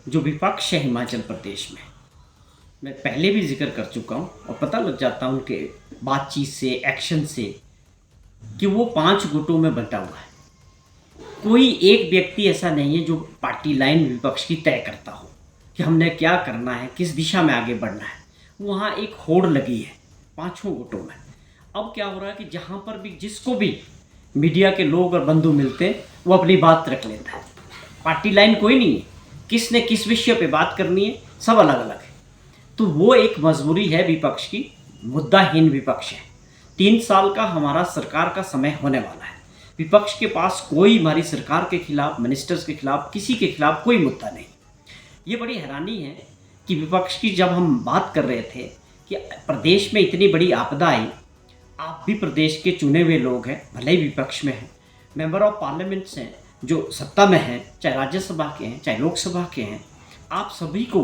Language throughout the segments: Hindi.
जो विपक्ष है हिमाचल प्रदेश में, मैं पहले भी जिक्र कर चुका हूँ और पता लग जाता है उनके बातचीत से, एक्शन से, कि वो 5 गुटों में बंटा हुआ है। कोई एक व्यक्ति ऐसा नहीं है जो पार्टी लाइन विपक्ष की तय करता हो कि हमने क्या करना है, किस दिशा में आगे बढ़ना है। वहाँ एक होड़ लगी है 5 गुटों में। अब क्या हो रहा है कि जहाँ पर भी जिसको भी मीडिया के लोग और बंधु मिलते हैं वो अपनी बात रख लेता है। पार्टी लाइन कोई नहीं है, किसने किस विषय पे बात करनी है, सब अलग अलग है। तो वो एक मजबूरी है विपक्ष की, मुद्दाहीन विपक्ष है। 3 साल का हमारा सरकार का समय होने वाला है। विपक्ष के पास कोई हमारी सरकार के खिलाफ, मिनिस्टर्स के खिलाफ, किसी के खिलाफ कोई मुद्दा नहीं। ये बड़ी हैरानी है कि विपक्ष की जब हम बात कर रहे थे कि प्रदेश में इतनी बड़ी आपदा आई, आप भी प्रदेश के चुने हुए लोग हैं, भले ही विपक्ष में हैं, मेंबर ऑफ पार्लियामेंट्स हैं जो सत्ता में हैं, चाहे राज्यसभा के हैं चाहे लोकसभा के हैं, आप सभी को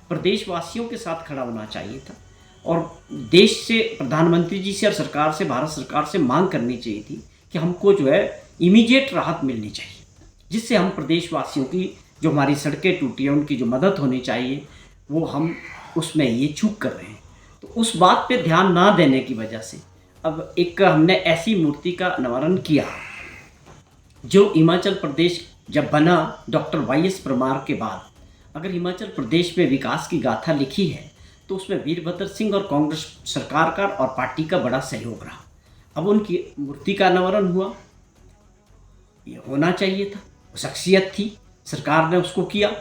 प्रदेशवासियों के साथ खड़ा होना चाहिए था और देश से, प्रधानमंत्री जी से और सरकार से, भारत सरकार से मांग करनी चाहिए थी कि हमको जो है इमीडिएट राहत मिलनी चाहिए, जिससे हम प्रदेशवासियों की जो हमारी सड़कें टूटी हैं उनकी जो मदद होनी चाहिए वो हम उसमें ये चूक कर रहे हैं। तो उस बात पे ध्यान ना देने की वजह से अब एक हमने ऐसी मूर्ति का अनावरण किया जो हिमाचल प्रदेश जब बना डॉक्टर वाई.एस. परमार के बाद, अगर हिमाचल प्रदेश में विकास की गाथा लिखी है तो उसमें वीरभद्र सिंह और कांग्रेस सरकार का और पार्टी का बड़ा सहयोग रहा। अब उनकी मूर्ति का अनावरण हुआ, ये होना चाहिए था, वो शख्सियत थी, सरकार ने उसको किया,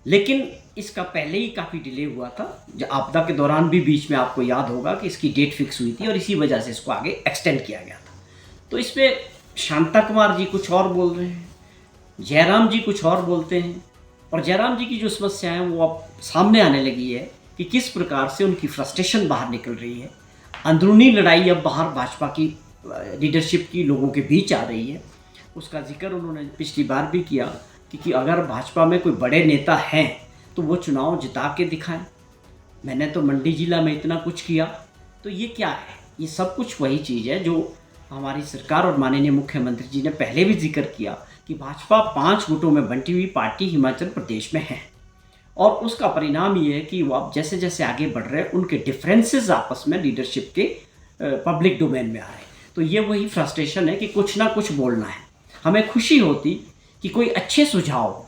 लेकिन इसका पहले ही काफ़ी डिले हुआ था। जो आपदा के दौरान भी बीच में आपको याद होगा कि इसकी डेट फिक्स हुई थी और इसी वजह से इसको आगे एक्सटेंड किया गया था। तो इसमें शांता कुमार जी कुछ और बोल रहे हैं, जयराम जी कुछ और बोलते हैं, और जयराम जी की जो समस्या है वो अब सामने आने लगी है कि किस प्रकार से उनकी फ्रस्ट्रेशन बाहर निकल रही है। अंदरूनी लड़ाई अब बाहर भाजपा की लीडरशिप की लोगों के बीच आ रही है। उसका जिक्र उन्होंने पिछली बार भी किया कि अगर भाजपा में कोई बड़े नेता हैं तो वो चुनाव जिता के दिखाएं। मैंने तो मंडी जिला में इतना कुछ किया। तो ये क्या है? ये सब कुछ वही चीज़ है जो हमारी सरकार और माननीय मुख्यमंत्री जी ने पहले भी जिक्र किया कि भाजपा 5 गुटों में बंटी हुई पार्टी हिमाचल प्रदेश में है और उसका परिणाम ये है कि वो अब जैसे जैसे आगे बढ़ रहे हैं उनके डिफरेंसेस आपस में लीडरशिप के पब्लिक डोमेन में आ रहे हैं। तो ये वही फ्रस्ट्रेशन है कि कुछ ना कुछ बोलना है। हमें खुशी होती कि कोई अच्छे सुझाव